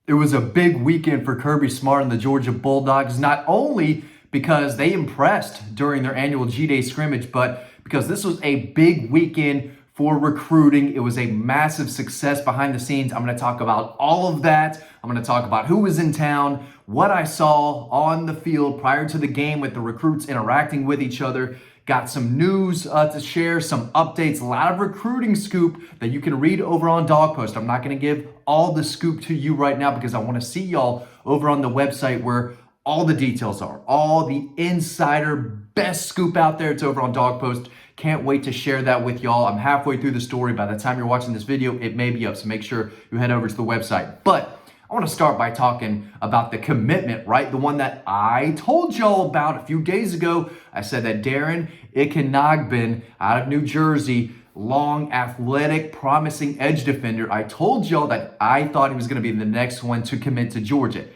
It was a big weekend for Kirby Smart and the Georgia Bulldogs, not only because they impressed during their annual G-Day scrimmage, but because this was a big weekend for recruiting. It was a massive success behind the scenes. I'm going to talk about all of that. I'm going to talk about who was in town, what I saw on the field prior to the game with the recruits interacting with each other. Got some news to share, some updates, a lot of recruiting scoop that you can read over on Dawg Post. I'm not going to give all the scoop to you right now because I want to see y'all over on the website where all the details are, all the insider best scoop out there. It's over on Dawg Post. Can't wait to share that with y'all. I'm halfway through the story. By the time you're watching this video, it may be up, so make sure you head over to the website. But I want to start by talking about the commitment, right? The one that I told y'all about a few days ago. I said that Darren Ikinnagbon out of New Jersey, long, athletic, promising edge defender. I told y'all that I thought he was going to be the next one to commit to Georgia.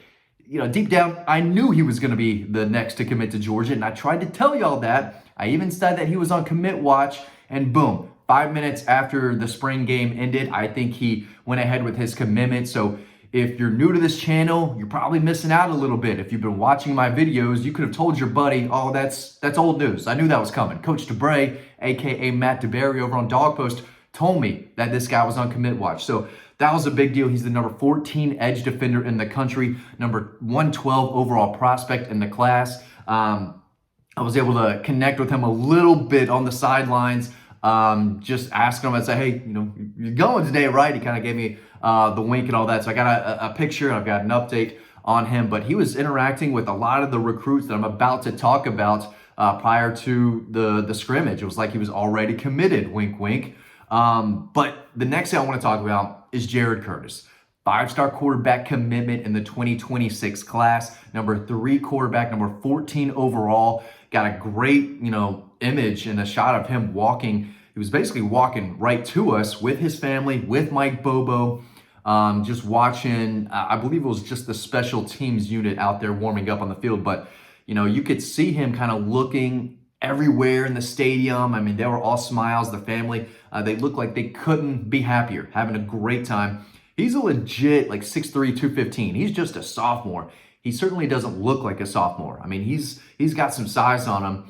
You know, deep down, I knew he was going to be the next to commit to Georgia, and I tried to tell y'all that. I even said that he was on commit watch, and boom, 5 minutes after the spring game ended, I think he went ahead with his commitment. So if you're new to this channel, you're probably missing out a little bit. If you've been watching my videos, you could have told your buddy, oh, that's old news. I knew that was coming. Coach DeBray, aka Matt DeBerry over on Dawg Post, told me that this guy was on commit watch. So that was a big deal. He's the number 14 edge defender in the country, number 112 overall prospect in the class. I was able to connect with him a little bit on the sidelines, just asking him, I said, hey, you know, you're going today, right? He kind of gave me the wink and all that. So I got a picture and I've got an update on him, but he was interacting with a lot of the recruits that I'm about to talk about prior to the scrimmage. It was like he was already committed, wink, wink. But the next thing I want to talk about is Jared Curtis. 5-star quarterback commitment in the 2026 class, number 3 quarterback, number 14 overall. Got a great, image and a shot of him walking. He was basically walking right to us with his family, with Mike Bobo, just watching. I believe it was just the special teams unit out there warming up on the field. But, you could see him kind of looking everywhere in the stadium. I mean, they were all smiles, the family. They looked like they couldn't be happier, having a great time. He's a legit, 6'3", 215. He's just a sophomore. He certainly doesn't look like a sophomore. I mean, he's got some size on him.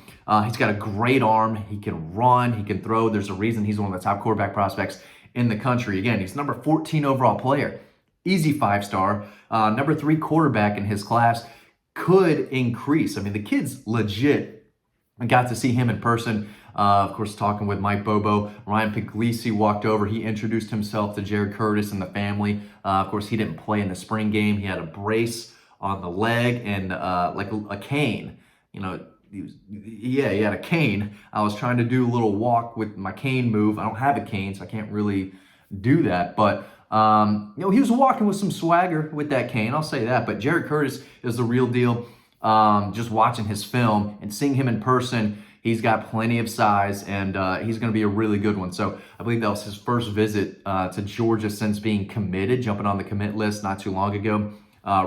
He's got a great arm. He can run. He can throw. There's a reason he's one of the top quarterback prospects in the country. Again, he's number 14 overall player. Easy 5-star. Number 3 quarterback in his class. Could increase. I mean, the kid's legit. I got to see him in person. Of course, talking with Mike Bobo. Ryan Puglisi walked over. He introduced himself to Jared Curtis and the family. Of course, he didn't play in the spring game. He had a brace on the leg and like a cane. He had a cane. I was trying to do a little walk with my cane move. I don't have a cane, so I can't really do that. But he was walking with some swagger with that cane. I'll say that. But Jared Curtis is the real deal. Just watching his film and seeing him in person, he's got plenty of size, and he's going to be a really good one. So I believe that was his first visit to Georgia since being committed, jumping on the commit list not too long ago.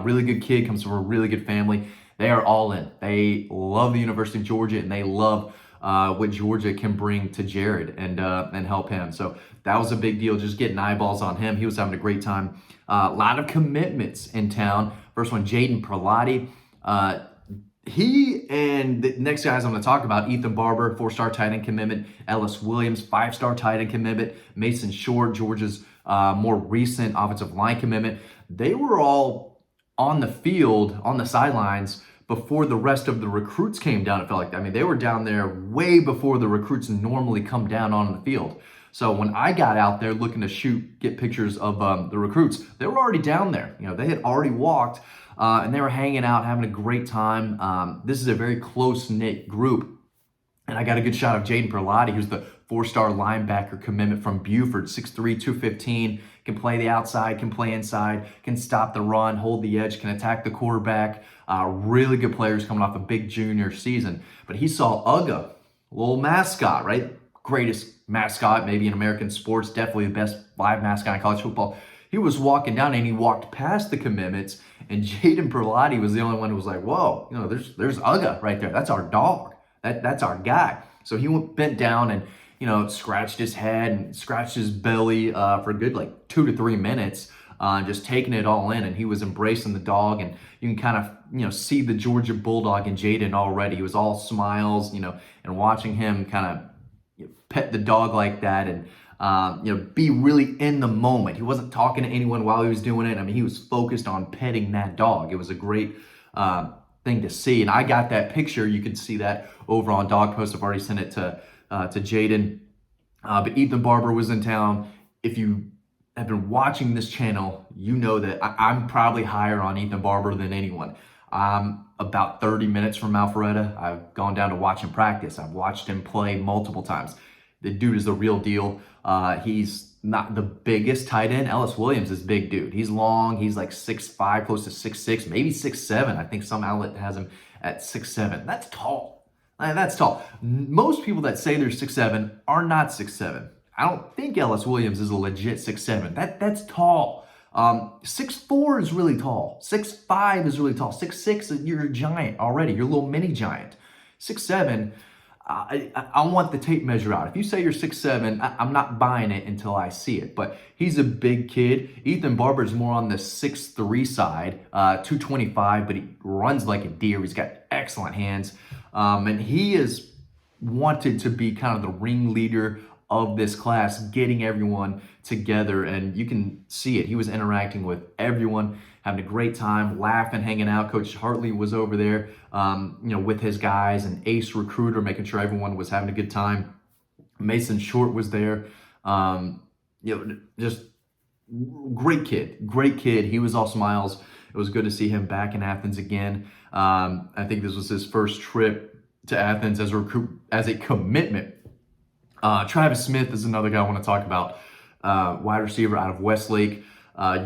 Really good kid, comes from a really good family. They are all in. They love the University of Georgia, and they love what Georgia can bring to Jared and help him. So that was a big deal, just getting eyeballs on him. He was having a great time. A lot of commitments in town. First one, Jaden Perlotti. He and the next guys I'm going to talk about, Ethan Barber, 4-star tight end commitment. Ellis Williams, 5-star tight end commitment. Mason Short, Georgia's more recent offensive line commitment. They were all on the field, on the sidelines, before the rest of the recruits came down. It felt like, I mean, they were down there way before the recruits normally come down on the field. So when I got out there looking to get pictures of the recruits, they were already down there. They had already walked, and they were hanging out, having a great time. This is a very close-knit group. And I got a good shot of Jaden Perlotti, who's the 4-star linebacker commitment from Buford, 6'3", 215, can play the outside, can play inside, can stop the run, hold the edge, can attack the quarterback. Really good players coming off a big junior season. But he saw Uga, little mascot, right? Greatest mascot maybe in American sports, definitely the best live mascot in college football. He was walking down and he walked past the commitments, and Jaden Perlotti was the only one who was like, whoa, there's Uga right there. That's our dog. That's our guy. So he bent down and scratched his head and scratched his belly for a good 2 to 3 minutes. just taking it all in, and he was embracing the dog, and you can kind of, see the Georgia Bulldog in Jaden already. He was all smiles, and watching him kind of pet the dog like that, and be really in the moment. He wasn't talking to anyone while he was doing it. I mean, he was focused on petting that dog. It was a great thing to see, and I got that picture. You can see that over on Dawg Post. I've already sent it to Jaden, but Ethan Barber was in town. If you have been watching this channel, you know that I'm probably higher on Ethan Barber than anyone. I'm about 30 minutes from Alpharetta. I've gone down to watch him practice. I've watched him play multiple times. The dude is the real deal. He's not the biggest tight end. Ellis Williams is big dude. He's long. He's like 6'5", close to 6'6", maybe 6'7". I think some outlet has him at 6'7". That's tall. That's tall. Most people that say they're 6'7" are not 6'7". I don't think Ellis Williams is a legit 6'7". That's tall. 6'4" is really tall. 6'5" is really tall. 6'6", you're a giant already. You're a little mini giant. 6'7", I want the tape measure out. If you say you're 6'7", I'm not buying it until I see it. But he's a big kid. Ethan Barber is more on the 6'3" side, 225, but he runs like a deer. He's got excellent hands. And he is wanted to be kind of the ringleader of this class, getting everyone together, and you can see it. He was interacting with everyone, having a great time, laughing, hanging out. Coach Hartley was over there, with his guys, and Ace Recruiter, making sure everyone was having a good time. Mason Short was there. Just great kid. He was all smiles. It was good to see him back in Athens again. I think this was his first trip to Athens as a commitment. Travis Smith is another guy I want to talk about. Wide receiver out of Westlake.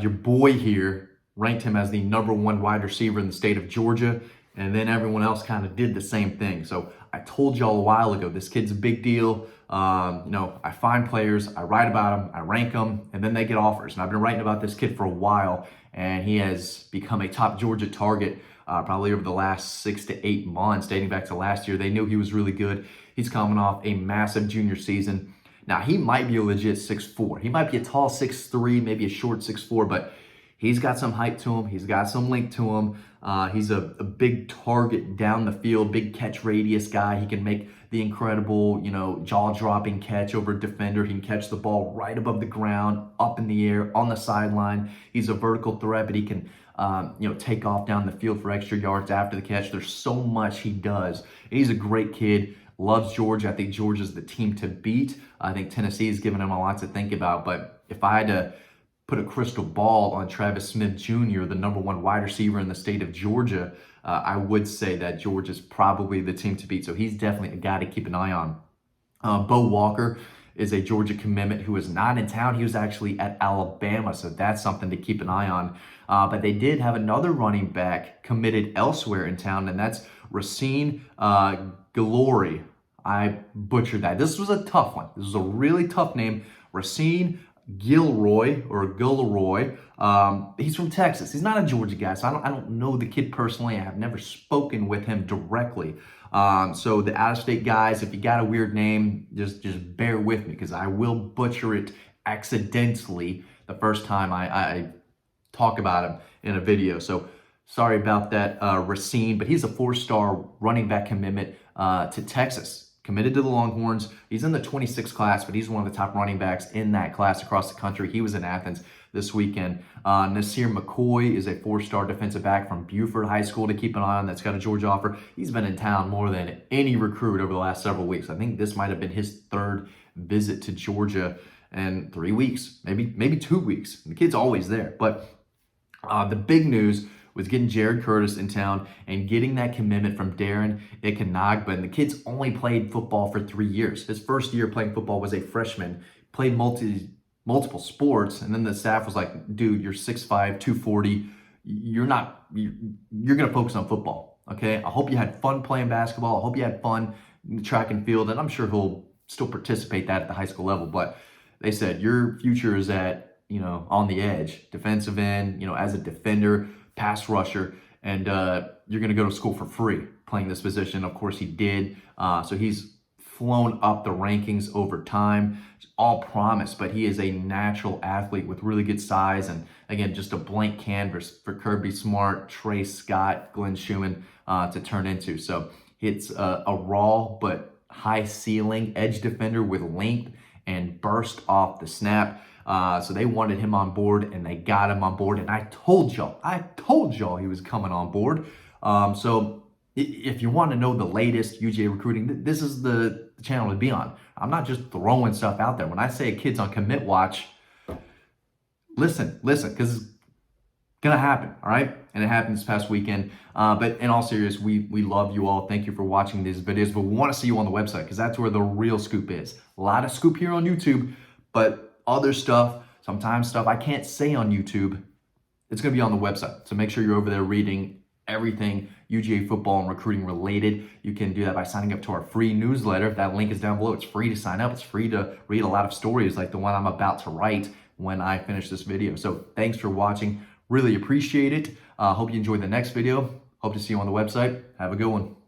Your boy here ranked him as the #1 wide receiver in the state of Georgia, and then everyone else kind of did the same thing. So I told y'all a while ago, this kid's a big deal. I find players, I write about them, I rank them, and then they get offers. And I've been writing about this kid for a while, and he has become a top Georgia target probably over the last 6 to 8 months, dating back to last year. They knew he was really good. He's coming off a massive junior season. Now, he might be a legit 6'4". He might be a tall 6'3", maybe a short 6'4", but he's got some height to him. He's got some length to him. He's a big target down the field, big catch radius guy. He can make the incredible, jaw-dropping catch over a defender. He can catch the ball right above the ground, up in the air, on the sideline. He's a vertical threat, but he can, take off down the field for extra yards after the catch. There's so much he does. He's a great kid. Loves Georgia. I think Georgia's the team to beat. I think Tennessee's given him a lot to think about. But if I had to put a crystal ball on Travis Smith Jr., the #1 wide receiver in the state of Georgia, I would say that Georgia's probably the team to beat. So he's definitely a guy to keep an eye on. Bo Walker is a Georgia commitment who is not in town. He was actually at Alabama, so that's something to keep an eye on. But they did have another running back committed elsewhere in town, and that's Racine Glory. I butchered that. This was a tough one. This was a really tough name. Racine Gilroy. He's from Texas. He's not a Georgia guy, so I don't know the kid personally. I have never spoken with him directly. So the out-of-state guys, if you got a weird name, just bear with me, because I will butcher it accidentally the first time I talk about him in a video. So sorry about that, Racine, but he's a 4-star running back commitment to Texas. Committed to the Longhorns. He's in the 26th class, but he's one of the top running backs in that class across the country. He was in Athens this weekend. Nasir McCoy is a 4-star defensive back from Buford High School to keep an eye on. That's got a Georgia offer. He's been in town more than any recruit over the last several weeks. I think this might have been his 3rd visit to Georgia in 3 weeks, maybe 2 weeks. The kid's always there. But the big news was getting Jared Curtis in town and getting that commitment from Darren Ikinnagbon. The kid's only played football for 3 years. His first year playing football was a freshman, played multiple sports, and then the staff was like, dude, you're 6'5", 240. You're going to focus on football, okay? I hope you had fun playing basketball. I hope you had fun in the track and field, and I'm sure he'll still participate that at the high school level, but they said your future is at, on the edge, defensive end, as a defender, pass rusher, and you're going to go to school for free playing this position. Of course, he did. So he's flown up the rankings over time. All promise, but he is a natural athlete with really good size. And again, just a blank canvas for Kirby Smart, Trey Scott, Glenn Schumann to turn into. So it's a raw but high ceiling edge defender with length and burst off the snap. So they wanted him on board, and they got him on board. And I told y'all he was coming on board. So if you want to know the latest UGA recruiting, this is the channel to be on. I'm not just throwing stuff out there. When I say a kid's on commit watch, listen, because it's gonna happen, all right? And it happened this past weekend. But in all seriousness, we love you all. Thank you for watching these videos. But we want to see you on the website, because that's where the real scoop is. A lot of scoop here on YouTube, but other stuff, sometimes stuff I can't say on YouTube, it's gonna be on the website. So make sure you're over there reading everything UGA football and recruiting related. You can do that by signing up to our free newsletter. That link is down below. It's free to sign up. It's free to read a lot of stories like the one I'm about to write when I finish this video. So thanks for watching. Really appreciate it. Hope you enjoyed the next video. Hope to see you on the website. Have a good one.